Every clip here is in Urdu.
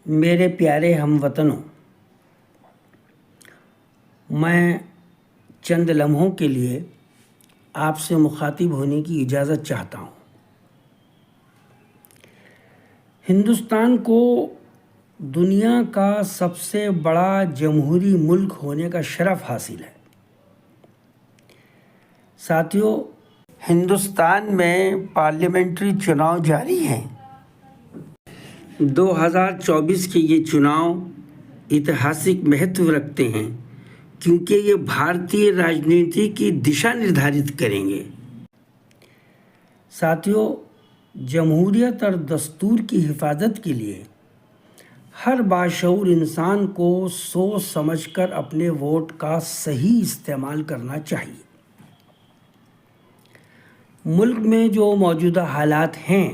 میرے پیارے ہم وطنوں، میں چند لمحوں کے لیے آپ سے مخاطب ہونے کی اجازت چاہتا ہوں۔ ہندوستان کو دنیا کا سب سے بڑا جمہوری ملک ہونے کا شرف حاصل ہے۔ ساتھیو، ہندوستان میں پارلیمنٹری چناؤ جاری ہیں۔ 2024 کے یہ چناؤ ایتہاسک مہتو رکھتے ہیں کیونکہ یہ بھارتی راجنیتی کی دشا نردھارت کریں گے۔ ساتھیو، جمہوریت اور دستور کی حفاظت کے لیے ہر باشعور انسان کو سوچ سمجھ کر اپنے ووٹ کا صحیح استعمال کرنا چاہیے۔ ملک میں جو موجودہ حالات ہیں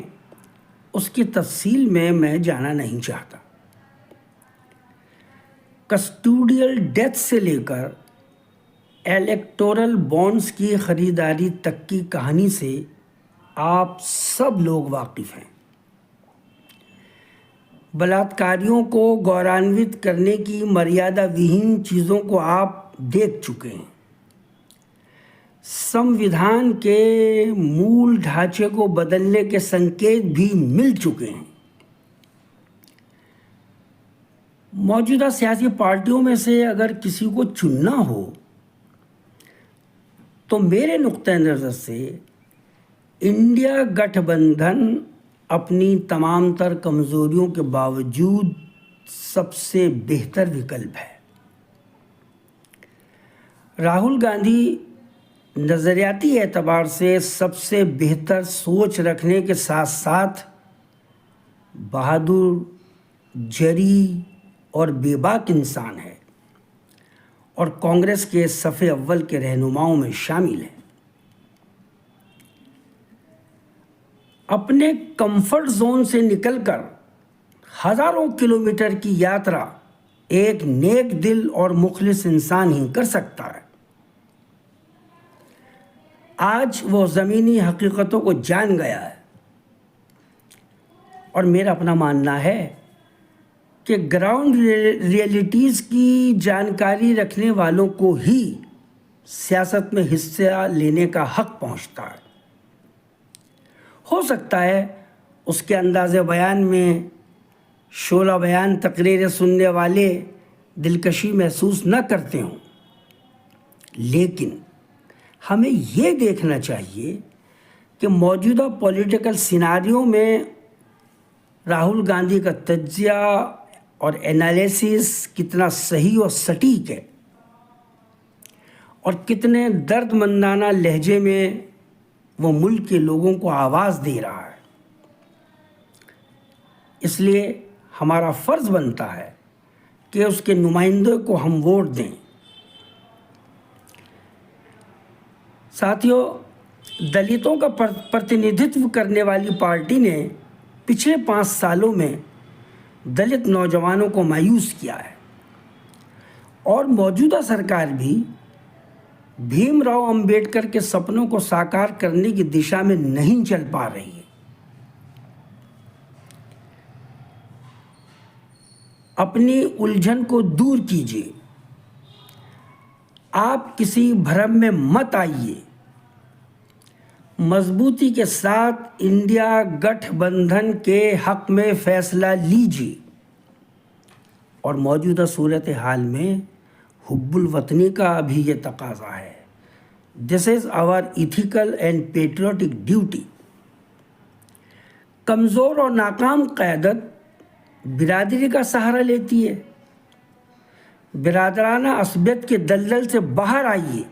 اس کی تفصیل میں جانا نہیں چاہتا۔ کسٹوڈیل ڈیتھ سے لے کر الیکٹورل بانڈز کی خریداری تک کی کہانی سے آپ سب لوگ واقف ہیں۔ بلاتکاریوں کو گورانوت کرنے کی مریادہ وہین چیزوں کو آپ دیکھ چکے ہیں۔ سمویدھان کے مول ڈھانچے کو بدلنے کے سنکیت بھی مل چکے ہیں۔ موجودہ سیاسی پارٹیوں میں سے اگر کسی کو چننا ہو تو میرے نقطۂ نظر سے انڈیا گٹھ بندھن اپنی تمام تر کمزوریوں کے باوجود سب سے بہتر وکلپ ہے۔ راہل گاندھی نظریاتی اعتبار سے سب سے بہتر سوچ رکھنے کے ساتھ ساتھ بہادر، جری اور بے باک انسان ہے اور کانگریس کے صف اول کے رہنماؤں میں شامل ہے۔ اپنے کمفرٹ زون سے نکل کر ہزاروں کلومیٹر کی یاترا ایک نیک دل اور مخلص انسان ہی کر سکتا ہے۔ آج وہ زمینی حقیقتوں کو جان گیا ہے اور میرا اپنا ماننا ہے کہ گراؤنڈ ریئلٹیز کی جانکاری رکھنے والوں کو ہی سیاست میں حصہ لینے کا حق پہنچتا ہے۔ ہو سکتا ہے اس کے انداز بیان میں شعلہ بیان تقریریں سننے والے دلکشی محسوس نہ کرتے ہوں، لیکن ہمیں یہ دیکھنا چاہیے کہ موجودہ پولیٹیکل سیناریو میں راہل گاندھی کا تجزیہ اور انالیسس کتنا صحیح اور سٹیک ہے اور کتنے درد مندانہ لہجے میں وہ ملک کے لوگوں کو آواز دے رہا ہے۔ اس لیے ہمارا فرض بنتا ہے کہ اس کے نمائندے کو ہم ووٹ دیں۔ ساتھیو، دلتوں کا پرتنیدھتو کرنے والی پارٹی نے پچھلے 5 سالوں میں دلت نوجوانوں کو مایوس کیا ہے اور موجودہ سرکار بھی بھیم راؤ امبیڈکر کے سپنوں کو ساکار کرنے کی دشا میں نہیں چل پا رہی ہے۔ اپنی الجھن کو دور کیجیے، آپ کسی بھرم میں مت آئیے، مضبوطی کے ساتھ انڈیا گٹھ بندھن کے حق میں فیصلہ لیجیے اور موجودہ صورتحال میں حب الوطنی کا بھی یہ تقاضا ہے۔ دس از آور ایتھیکل اینڈ پیٹریوٹک ڈیوٹی۔ کمزور اور ناکام قیادت برادری کا سہارا لیتی ہے۔ برادرانہ عصبیت کے دلدل سے باہر آئیے۔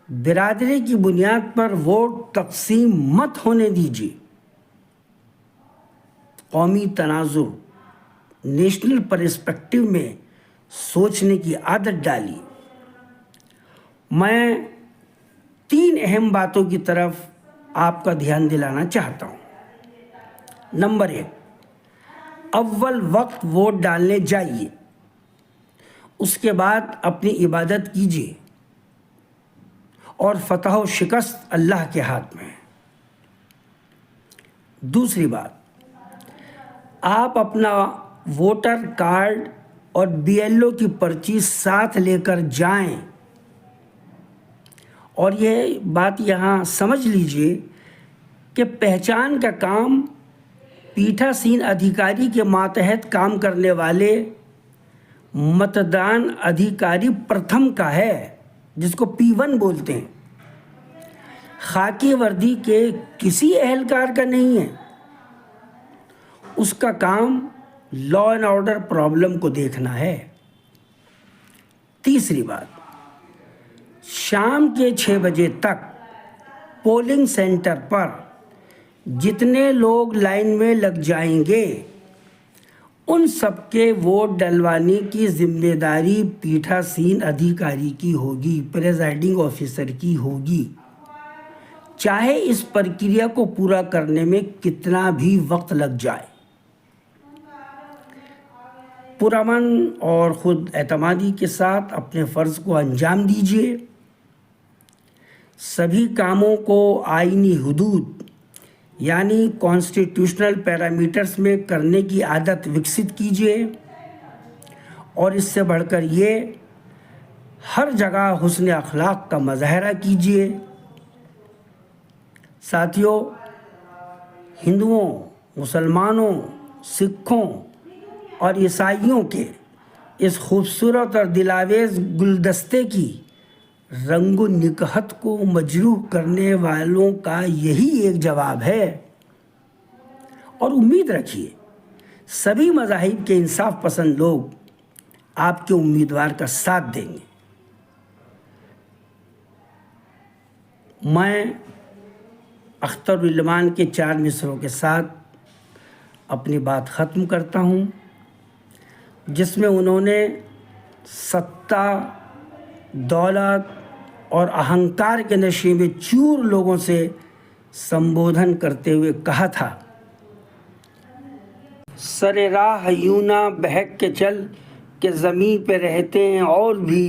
برادری کی بنیاد پر ووٹ تقسیم مت ہونے دیجیے۔ قومی تناظر، نیشنل پرسپیکٹو میں سوچنے کی عادت ڈالیے۔ میں 3 اہم باتوں کی طرف آپ کا دھیان دلانا چاہتا ہوں۔ نمبر 1، اول وقت ووٹ ڈالنے جائیے، اس کے بعد اپنی عبادت کیجیے اور فتح و شکست اللہ کے ہاتھ میں ہے۔ دوسری بات، آپ اپنا ووٹر کارڈ اور BLO کی پرچی ساتھ لے کر جائیں. اور یہ بات یہاں سمجھ لیجئے کہ پہچان کا کام پیٹھاسین ادھیکاری کے ماتحت کام کرنے والے متدان ادھیکاری پرتھم کا ہے، جس کو P1 بولتے ہیں. خاکی وردی کے کسی اہلکار کا نہیں ہے. اس کا کام لا اینڈ آرڈر پرابلم کو دیکھنا ہے. تیسری بات، شام کے 6 بجے تک پولنگ سینٹر پر جتنے لوگ لائن میں لگ جائیں گے ان سب کے ووٹ ڈلوانے کی ذمہ داری پیٹھاسین ادھیکاری کی ہوگی، پریزائڈنگ آفیسر کی ہوگی، چاہے اس پرکریا کو پورا کرنے میں کتنا بھی وقت لگ جائے. پرامن اور خود اعتمادی کے ساتھ اپنے فرض کو انجام دیجیے. سبھی کاموں کو آئینی حدود یعنی کانسٹیٹیوشنل پیرامیٹرز میں کرنے کی عادت وکست کیجیے. اور اس سے بڑھ کر یہ ہر جگہ حسن اخلاق کا مظاہرہ کیجیے. ساتھیوں، ہندوؤں، مسلمانوں، سکھوں اور عیسائیوں کے اس خوبصورت اور دلاویز گلدستے کی رنگ و نکہت کو مجروح کرنے والوں کا یہی ایک جواب ہے. اور امید رکھیے سبھی مذاہب کے انصاف پسند لوگ آپ کے امیدوار کا ساتھ دیں گے. میں اختر العلمان کے 4 مصروں کے ساتھ اپنی بات ختم کرتا ہوں، جس میں انہوں نے ستہ، دولت اور اہنکار کے نشے میں چور لوگوں سے سمبودھن کرتے ہوئے کہا تھا، سر راہ یوں نہ بہک کے چل کہ زمین پہ رہتے ہیں اور بھی،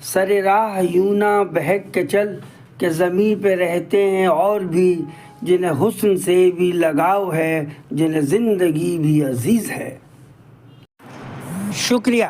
سر راہ یوں نہ بہک کے چل کہ زمین پہ رہتے ہیں اور بھی، جنہیں حسن سے بھی لگاؤ ہے، جنہیں زندگی بھی عزیز ہے. شکریہ.